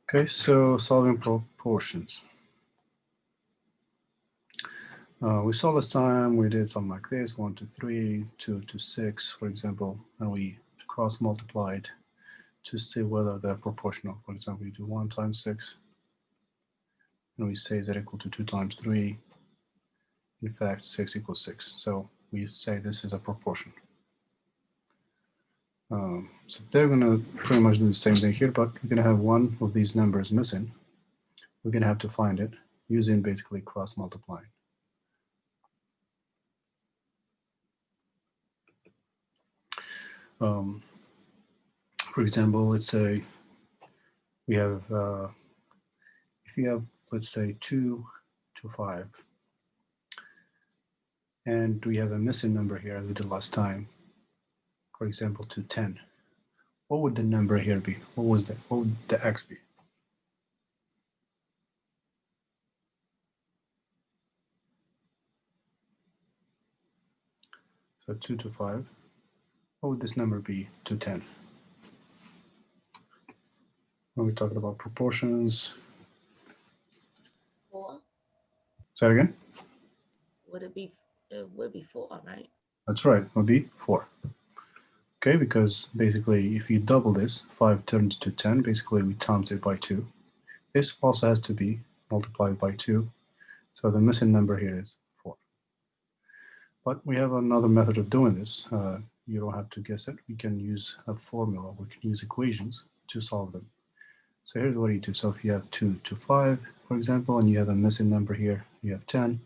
Okay, so solving proportions. We saw last time we did something like this: 1 to 3, 2 to 6, for example, and we cross multiplied to see whether they're proportional. For example, you do 1 times 6, and we say is that equal to 2 times 3. In fact, 6 equals 6. So we say this is a proportion. So they're going to pretty much do the same thing here, but we're going to have one of these numbers missing. We're going to have to find it using basically cross multiplying. For example, let's say we have, if you have, let's say 2 to 5, and we have a missing number here as we did last time, for example, to 10. What would the number here be? What would the x be? So 2 to 5. What would this number be to 10? When we're talking about proportions. 4. Say it again? It would be 4, right? That's right, it would be 4. Okay, because basically if you double this, 5 turns to 10, basically we times it by 2. This also has to be multiplied by 2, so the missing number here is 4. But we have another method of doing this. You don't have to guess it. We can use a formula. We can use equations to solve them. So here's what you do. So if you have 2 to 5, for example, and you have a missing number here, you have 10,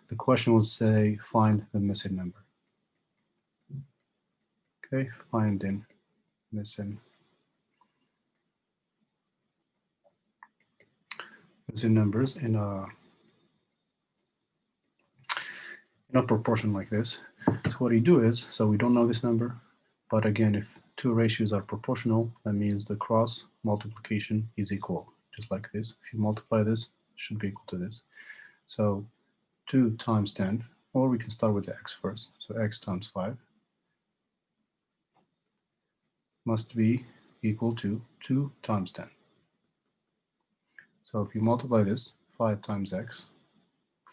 the question will say find the missing number. Okay, finding missing numbers in a proportion like this. So what you do is, so we don't know this number, but again, if two ratios are proportional, that means the cross multiplication is equal, just like this. If you multiply this, it should be equal to this. So 2 times 10, or we can start with the x first. So x times 5 must be equal to 2 times 10. So if you multiply this, 5 times x,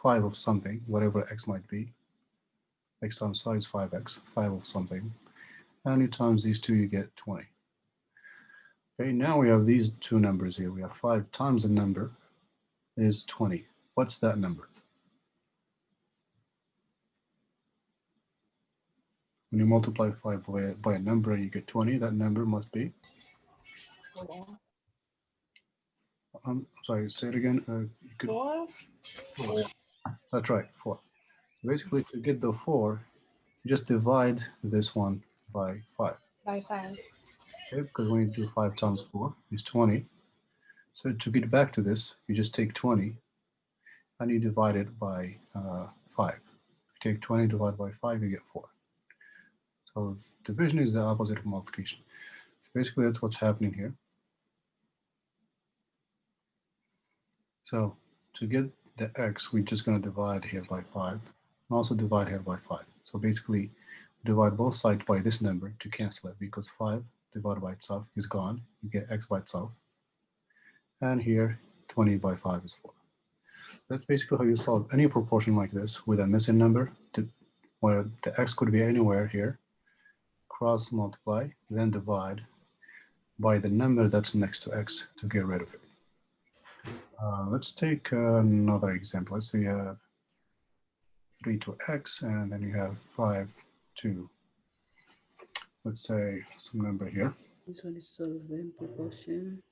5 of something, whatever x might be, x times 5 is 5x, 5 of something, and you times these two, you get 20. Okay, now we have these two numbers here. We have 5 times the number is 20. What's that number? When you multiply 5 by a number and you get 20, that number must be? 4. I'm sorry, say it again. 4? 4. That's right, 4. So basically, to get the 4, you just divide this one by 5. By 5. Okay, because when you do 5 times 4 is 20. So to get back to this, you just take 20 and you divide it by 5. If you take 20 divided by 5, you get 4. So division is the opposite of multiplication. So basically, that's what's happening here. So to get the x, we're just going to divide here by 5 and also divide here by 5. So basically, divide both sides by this number to cancel it, because 5 divided by itself is gone. You get x by itself. And here, 20 by 5 is 4. That's basically how you solve any proportion like this with a missing number, where the x could be anywhere here. Cross multiply, then divide by the number that's next to x to get rid of it. Let's take another example. Let's say you have 3 to x, and then you have 5 to, let's say, some number here. This one is solving proportion.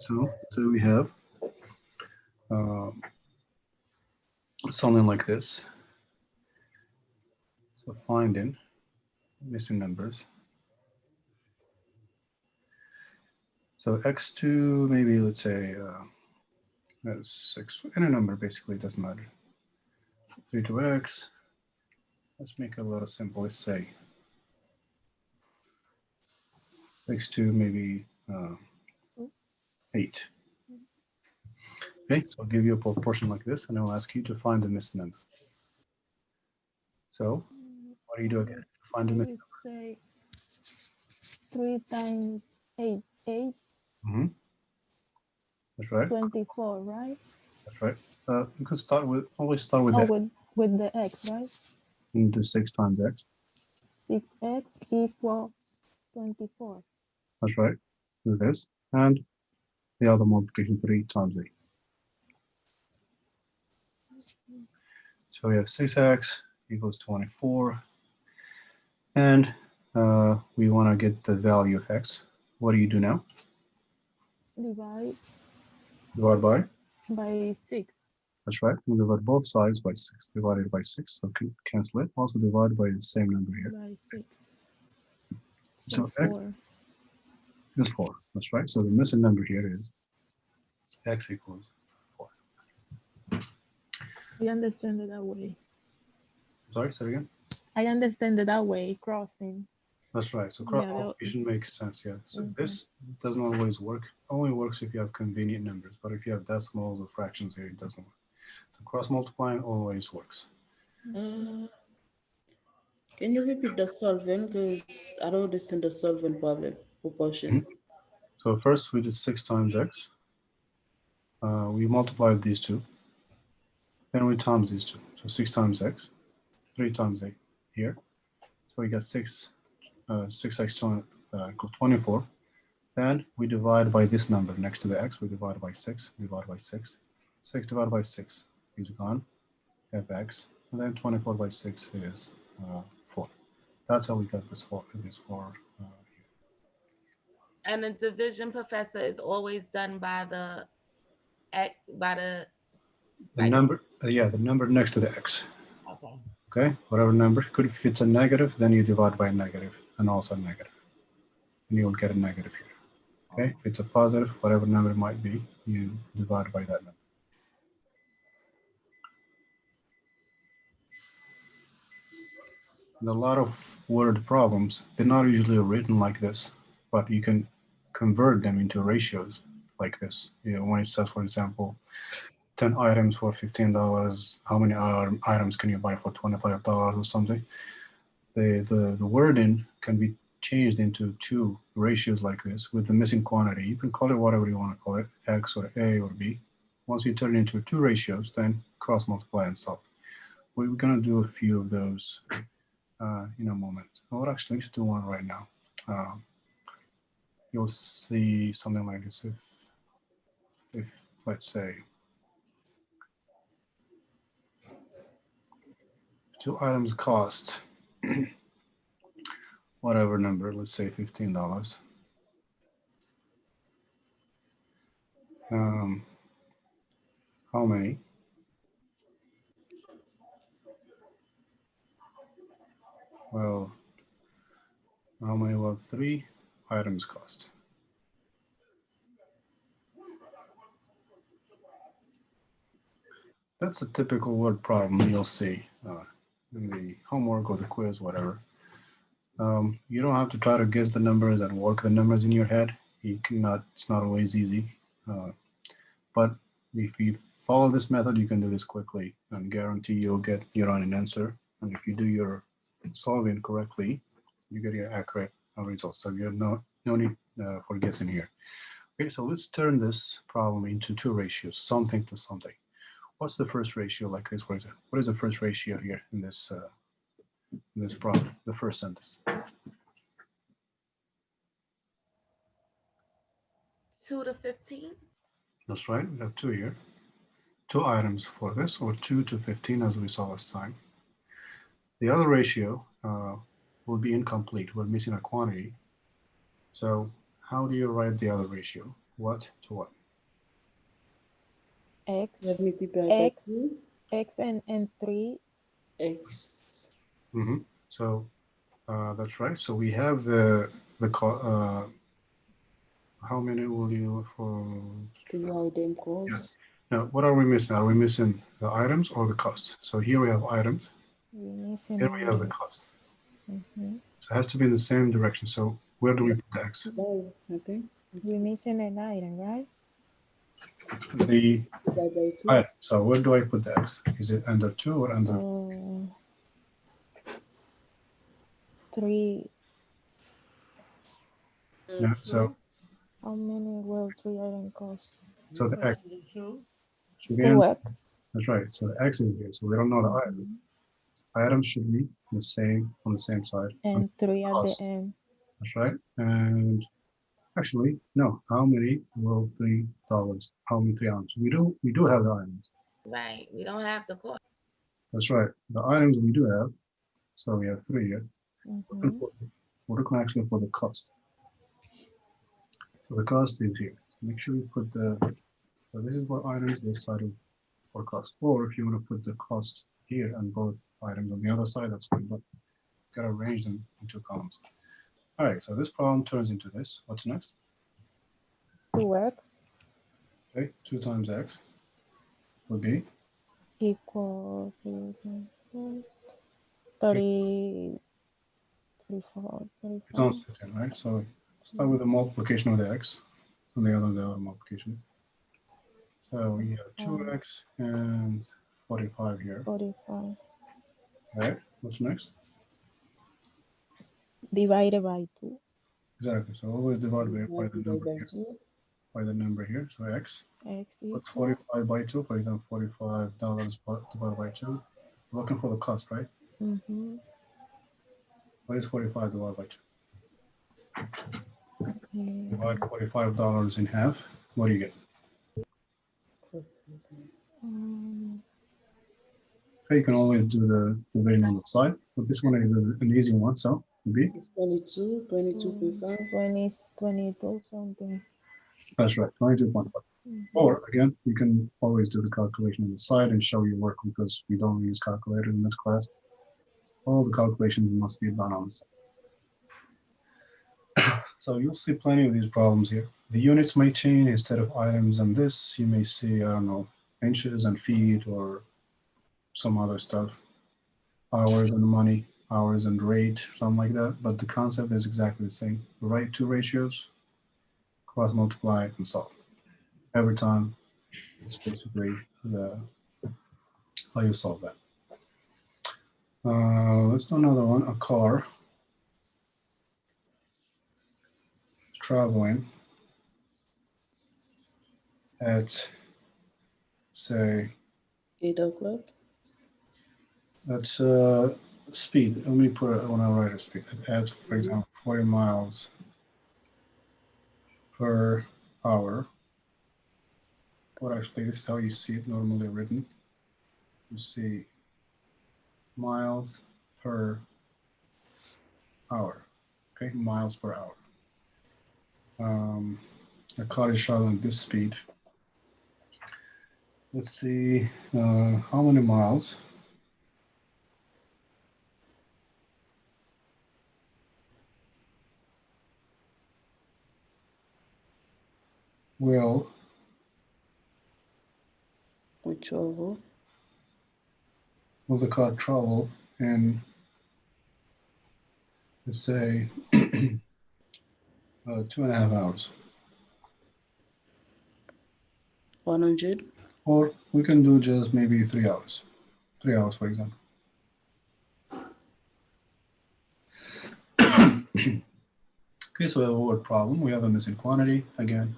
So we have something like this. So finding missing numbers. So x2, maybe let's say 6, any number basically, doesn't matter. 3 to x. Let's make it a little simple. Let's say x2, maybe 8. Okay, so I'll give you a proportion like this, and I'll ask you to find the missing number. So, what do you do again? Find the missing Say 3 times 8, 8. number. That's right. 24, right? That's right. You can always start with Oh, that. with the x, right? And do 6 times x. 6x equal 24. That's right. Do this. And the other multiplication 3 times 8. So we have 6x equals 24. And we want to get the value of x. What do you do now? Divide Divide by? by 6. That's right. We divide both sides by 6. Divided by 6. So cancel it. Also divide by the same number here. By 6. So So x 4. is 4. That's right. So the missing number here is x equals 4. I understand it that way. Sorry, say it again. I understand it that way, crossing. That's right. So cross Yeah, multiplication makes sense. Yeah. So Mhm. this doesn't always work. Only works if you have convenient numbers. But if you have decimals or fractions here, it doesn't work. So cross multiplying always works. Can you repeat the solving? Because I don't understand the solving problem proportion. So first we did 6 times x. We multiplied these two. Then we times these two. So 6 times x, 3 times 8 here. So we got 6x equals 24. Then we divide by this number next to the x. We divide by 6. Divide by 6. 6 divided by 6 is gone. Have x. And then 24 by 6 is 4. That's how we got this 4. And the division, professor, is always done by the The like- number, the number next to the x. Okay. Okay, whatever number. If it's a negative, then you divide by a negative and also a negative. And you'll get a negative here. Okay, if it's a positive, whatever number it might be, you divide by that number. And a lot of word problems, they're not usually written like this, but you can convert them into ratios like this. You know, when it says, for example, 10 items for $15, how many items can you buy for $25 or something? The wording can be changed into two ratios like this with the missing quantity. You can call it whatever you want to call it, X or A or B. Once you turn it into two ratios, then cross multiply and solve. We're going to do a few of those in a moment. Or actually, let's do one right now. You'll see something like this. If let's say, two items cost whatever number, let's say $15. How many? Well, how many will 3 items cost? That's a typical word problem you'll see in the homework or the quiz, whatever. You don't have to try to guess the numbers and work the numbers in your head. It's not always easy. But if you follow this method, you can do this quickly and guarantee you'll get your own answer. And if you do your solving correctly, you get your accurate results. So you have no need for guessing here. Okay, so let's turn this problem into two ratios, something to something. What's the first ratio like this, for example? What is the first ratio here in this problem, the first sentence? 2 to 15. That's right, we have 2 here. 2 items for this, or 2 to 15 as we saw last time. The other ratio will be incomplete. We're missing a quantity. So how do you write the other ratio? What to what? X, Let me prepare X, that too. X and 3. X. So that's right. So we have how many will you for? Divide them cost. Now, what are we missing? Are we missing the items or the cost? So here we have items. We're missing Here we have the items. cost. Mhm. So it has to be in the same direction. So where do we put the X? Oh, okay. We're missing an item, right? The Divide by 2. item. So where do I put the X? Is it under 2 or under? So 3. Yeah, so How many will 3 items cost? So the X. So again, 2x. that's right. So the X is here. So we don't know the item. Items should be the same on the same side. And 3 at the Cost. end. That's right. And actually, no. How many will $3? How many 3 ounces? We do have the items. Right, we don't have the cost. That's right. The items we do have. So we have 3 here. Mhm. We're looking actually for the cost. So the cost is here. So make sure you put the. So this is what items this side of for cost. Or if you want to put the cost here and both items on the other side, that's fine. But you gotta arrange them into columns. All right. So this problem turns into this. What's next? 2x Okay. 2 times x would be equal to 30, 34, 2 35. times 15, right? So start with the multiplication of the x, and the other multiplication. So we have 2x and 45 here. 45 All right. What's next? divided by 2. Exactly. So always divide by the Divided number by here. 2. By the number here. So x. X What's equal 45 by 2? For example, $45 divided by 2. We're looking for the cost, right? What is 45 divided by 2? Divide $45 in half. What do you get? Okay, you can always do the division on the side, but this one is an easy one. So it would be, It's 22, 22.5. 22 something. that's right, 22.5. Or again, you can always do the calculation on the side and show your work because we don't use calculator in this class. All the calculations must be done on the side. So you'll see plenty of these problems here. The units may change instead of items and this, you may see, I don't know, inches and feet or some other stuff, hours and money, hours and rate, something like that. But the concept is exactly the same. Write 2 ratios, cross multiply and solve. Every time, it's basically how you solve that. Let's do another one. A car traveling at, say, 8 o'clock. that's speed. Let me put it when I write a speed. At, for example, 40 miles per hour. Or actually, this is how you see it normally written. You see miles per hour. Okay, miles per hour. A car is traveling at this speed. Let's see how many miles will We travel. the car travel in, let's say, 2.5 hours. 100. Or we can do just maybe 3 hours. 3 hours, for example. Okay, so we have a word problem. We have a missing quantity. Again,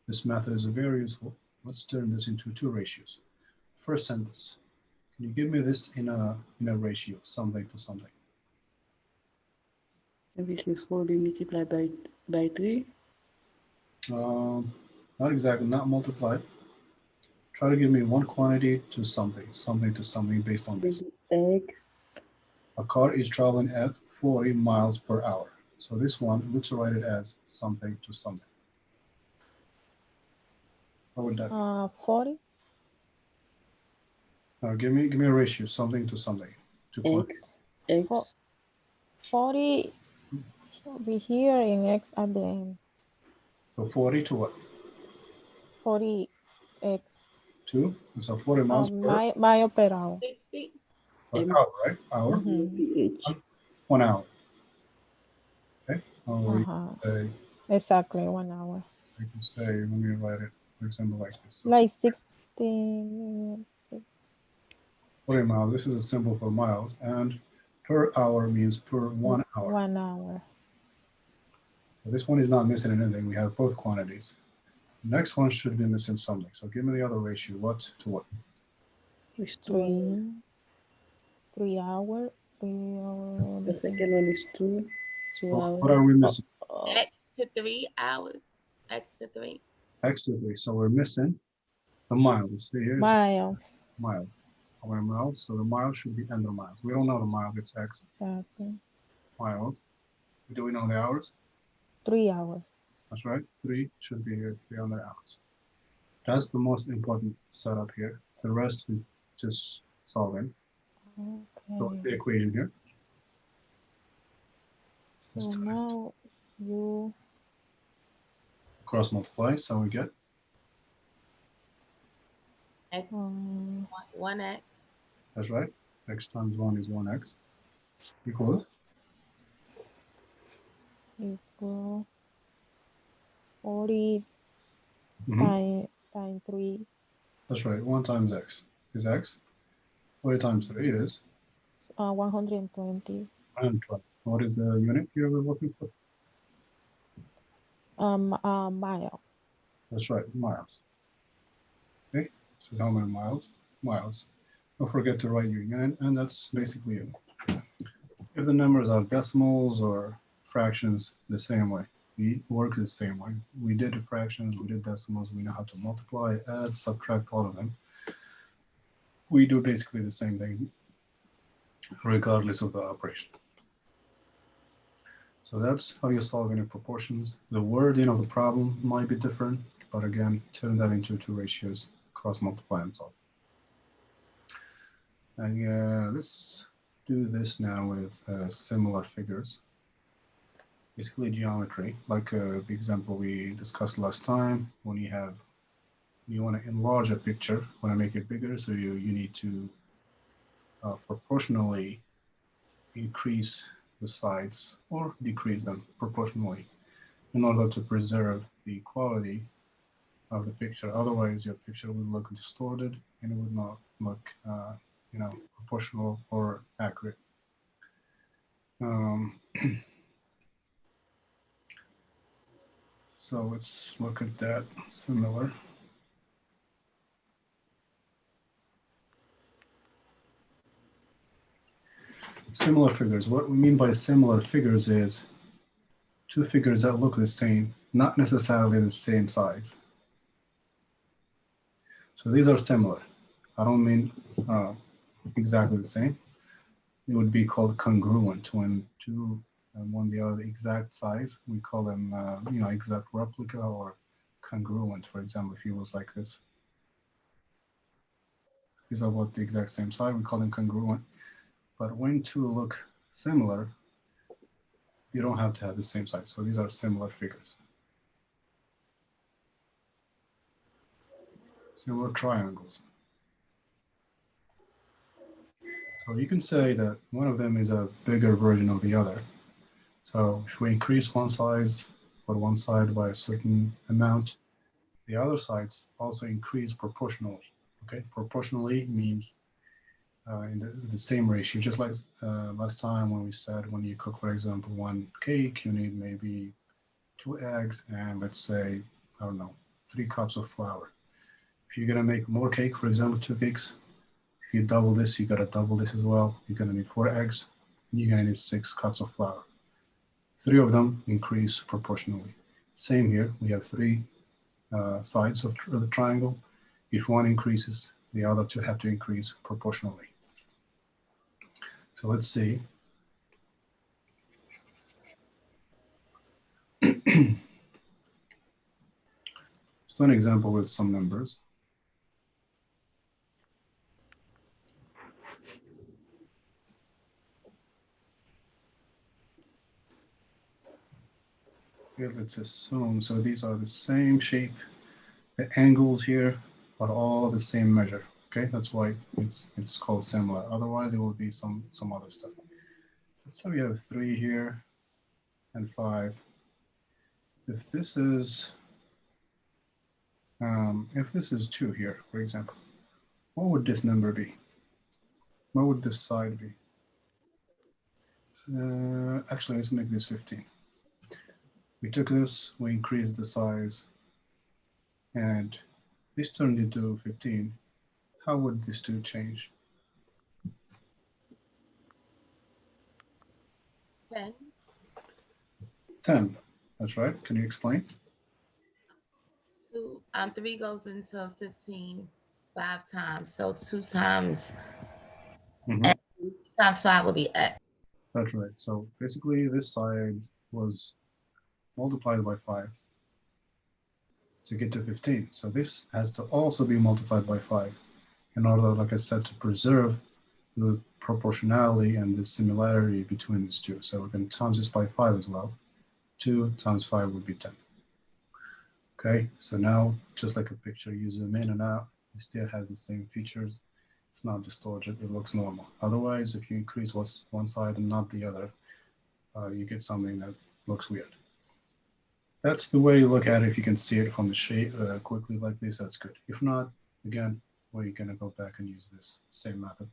this method is very useful. Let's turn this into 2 ratios. First sentence. Can you give me this in a ratio, something to something? Obviously 40 multiplied by 3. Not exactly, not multiplied. Try to give me one quantity to something to something based on this. X. A car is traveling at 40 miles per hour. So this one, let's write it as something to something. What would that be? 40 Give me a ratio, something to something. To quantity. X. X. 40 should be here in X at the end. So 40 to what? 40x 2. So 40 miles per mile per hour. 60. hour, right? Hour. PH. 1 hour. Okay. Or you Uh-huh. say, Exactly 1 hour. I can say, let me write it, for example, like this. So Like 16 40 miles. This is a symbol for miles, and per hour means per 1 hour. 1 hour. So this one is not missing anything. We have both quantities. Next one should be missing something. So give me the other ratio. What to what? It's 2 hours. 3 hour. 3 hour. The second one is 2 hours. What are we missing? X to 3 hours. X to 3. X to 3. So we're missing the miles. See here, it's Miles. miles. How many miles? So the miles should be under miles. We don't know the miles. It's X Exactly. miles. Do we know the hours? 3 hours. That's right. 3 should be here. 300 hours. That's the most important setup here. The rest is just solving. So Okay. the equation here. So now you Cross multiply. So we get X, um 1X. that's right. X times 1 is 1x equals equal 40 mhm. time 3. That's right. 1 times x is x. 40 times 3 is 120. 120. What is the unit here we're looking for? Mile. That's right, miles. Okay, so how many miles? Miles. Don't forget to write your unit, and that's basically it. If the numbers are decimals or fractions, the same way. We work the same way. We did the fractions, we did decimals, we know how to multiply, add, subtract, all of them. We do basically the same thing regardless of the operation. So that's how you solve any proportions. The wording of the problem might be different, but again, turn that into two ratios, cross multiply and solve. And let's do this now with similar figures. Basically geometry, like the example we discussed last time. When you want to enlarge a picture, want to make it bigger, so you need to proportionally increase the sides or decrease them proportionally in order to preserve the quality of the picture. Otherwise, your picture would look distorted and it would not look, proportional or accurate. So let's look at that similar. Similar figures. What we mean by similar figures is two figures that look the same, not necessarily the same size. So these are similar. I don't mean exactly the same. It would be called congruent when two and one they are the exact size. We call them, exact replica or congruent. For example, if it was like this, these are both the exact same size. We call them congruent. But when two look similar, you don't have to have the same size. So these are similar figures. Similar triangles. So you can say that one of them is a bigger version of the other. So if we increase one size or one side by a certain amount, the other sides also increase proportionally. Okay, proportionally means in the same ratio, just like last time when we said when you cook, for example, one cake, you need maybe 2 eggs and let's say, I don't know, 3 cups of flour. If you're gonna make more cake, for example, 2 cakes, if you double this, you gotta double this as well. You're gonna need 4 eggs, and you're gonna need 6 cups of flour. 3 of them increase proportionally. Same here, we have 3 sides of the triangle. If one increases, the other two have to increase proportionally. So let's see. So an example with some numbers. Here, let's assume, so these are the same shape. The angles here are all the same measure. Okay, that's why it's called similar. Otherwise, it will be some other stuff. Let's say we have 3 here and 5. If this is 2 here, for example, what would this number be? What would this side be? Actually, let's make this 15. We took this, we increased the size and this turned into 15, how would these two change? 10. 10, that's right. Can you explain? 3 goes into 15 5 times. So 2 times Mhm. times 5 would be x. That's right. So basically this side was multiplied by 5 to get to 15. So this has to also be multiplied by 5 in order, like I said, to preserve the proportionality and the similarity between these two. So we're going to times this by 5 as well. 2 times 5 would be 10. Okay, so now just like a picture, you zoom in and out, it still has the same features. It's not distorted, it looks normal. Otherwise, if you increase one side and not the other, you get something that looks weird. That's the way you look at it. If you can see it from the shape quickly like this, that's good. If not, again, we're gonna go back and use this same method.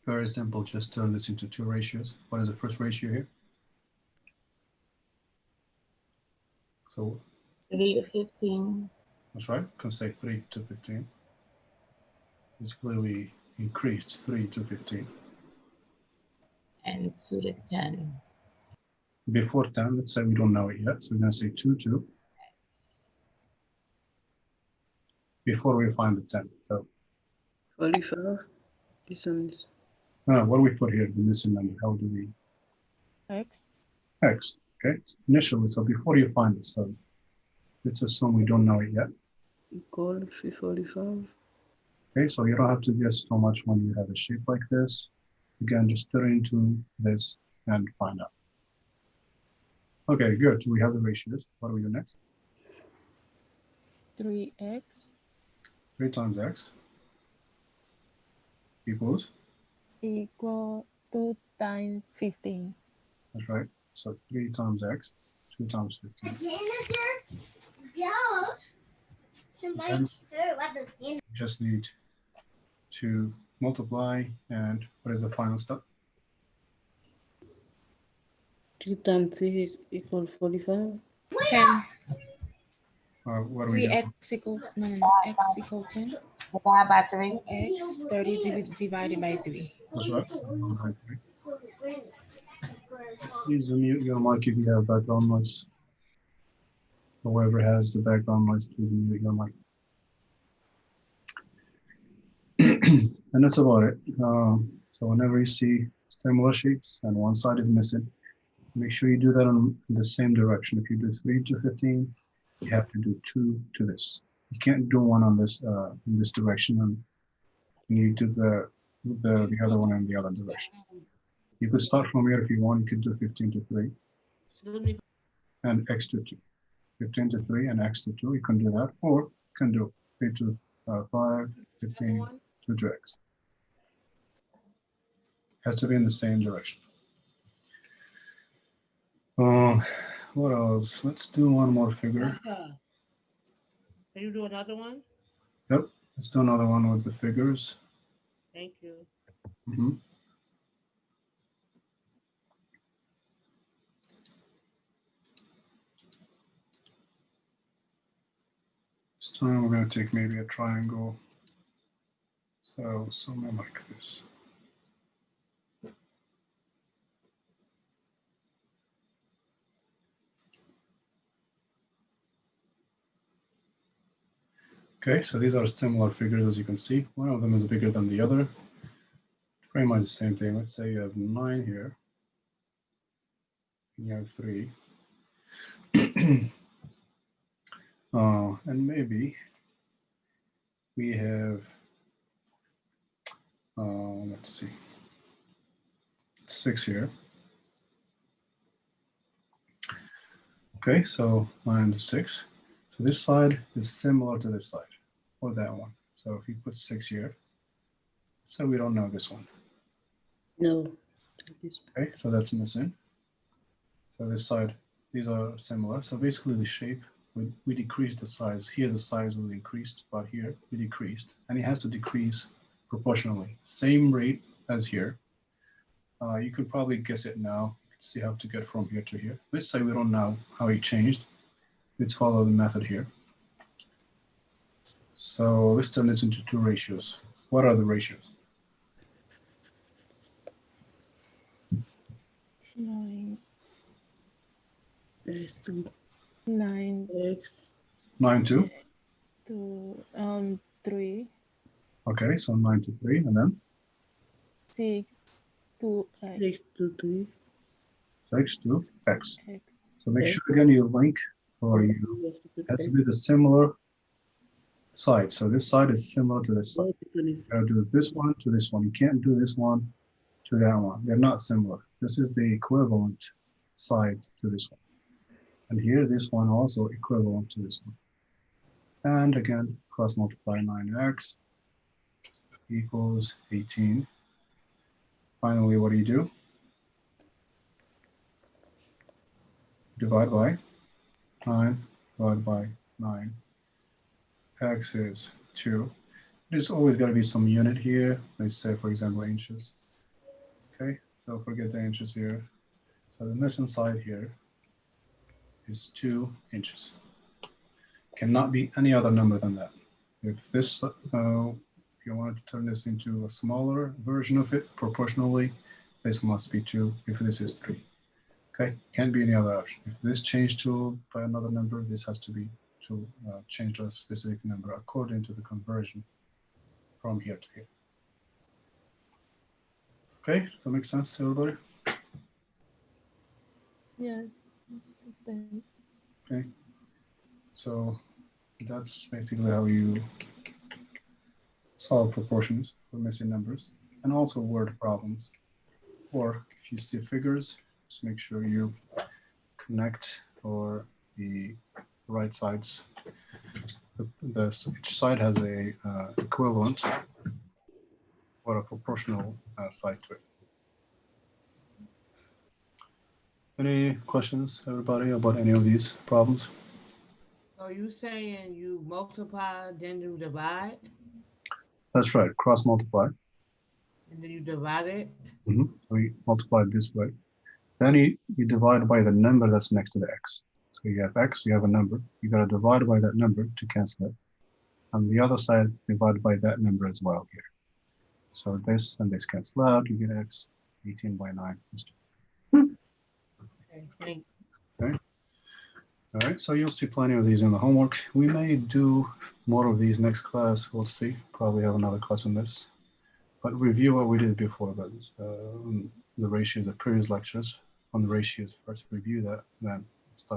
Very simple, just turn this into two ratios. What is the first ratio here? So 3 to 15. that's right, can say 3 to 15. Basically, we increased 3 to 15. And 2 to 10. Before 10, let's say we don't know it yet, so we're gonna say 2 to, before we find the 10. So 45. This one is what do we put here, the missing number? How do we, X. X, okay? Initially, so before you find it, so let's assume we don't know it yet. equal 345. Okay, so you don't have to guess so much when you have a shape like this. Again, just turn into this and find out. Okay, good. We have the ratios. What do we do next? 3x 3 times x equals, equal 2 times 15. that's right. So 3 times x, 2 times 15. Then you just need to multiply, and what is the final step? 2 times 3 equal 45. 10. What do we do? 3x equal, x equal 10. Divide by 3. X 30 divided by 3. That's right. Please mute your mic if you have background noise. Whoever has the background noise, please mute your mic. And that's about it. So whenever you see similar shapes and one side is missing, make sure you do that in the same direction. If you do 3 to 15, you have to do 2 to this. You can't do one on this in this direction, and you do the other one in the other direction. You could start from here if you want. You could do 15 to 3 and x to 2. 15 to 3 and x to 2. You can do that, or you can do 3 to 5, 15, 2 to x. Has to be in the same direction. What else? Let's do one more figure. Can you do another one? Yep, let's do another one with the figures. Thank you. Mhm. This time we're going to take maybe a triangle. So something like this. Okay, so these are similar figures as you can see. One of them is bigger than the other. Pretty much the same thing. Let's say you have 9 here. And you have 3. And maybe we have, let's see, 6 here. Okay, so 9 to 6. So this side is similar to this side, or that one. So if you put 6 here, so we don't know this one. No. This one. Okay, so that's missing. So this side, these are similar. So basically the shape, we decreased the size. Here the size was increased, but here we decreased. And it has to decrease proportionally. Same rate as here. You could probably guess it now. You can see how to get from here to here. Let's say we don't know how it changed. Let's follow the method here. So let's turn this into two ratios. What are the ratios? 9, X to 9 X. 9 to, to 3, okay, so 9 to 3, and then 6 to X to 3. 6 to x. x. So make Okay. sure again you link, or you has to be the similar side. So this side is similar to this side. You gotta do this one to this one. You can't do this one to that one. They're not similar. This is the equivalent side to this one. And here, this one also equivalent to this one. And again, cross multiply 9x equals 18. Finally, what do? Divide by 9, divide by 9. X is 2. There's always got to be some unit here. Let's say, for example, inches. Okay, so forget the inches here. So the missing side here is 2 inches. Cannot be any other number than that. If this, if you wanted to turn this into a smaller version of it proportionally, this must be 2 if this is 3. Okay, can't be any other option. If this changed to by another number, this has to be to change to a specific number according to the conversion from here to here. Okay, does that make sense to everybody? Yes. Okay, so that's basically how you solve proportions for missing numbers and also word problems. Or if you see figures, just make sure you connect or the right sides. Each side has a equivalent or a proportional side to it. Any questions, everybody, about any of these problems? So you saying you multiply, then you divide, That's right, cross multiply. and then you divide it? So we multiply it this way. Then you divide by the number that's next to the x. So you have x, you have a number. You got to divide by that number to cancel it. On the other side, divide by that number as well here. So this and this cancel out, you get x, 18 by 9 is 2. Okay, thank All right, so you'll see plenty of these in the homework. We may do more of these next class. We'll see. Probably have another class on this. But review what we did before, but the ratios, the previous lectures on the ratios first. Review that, then start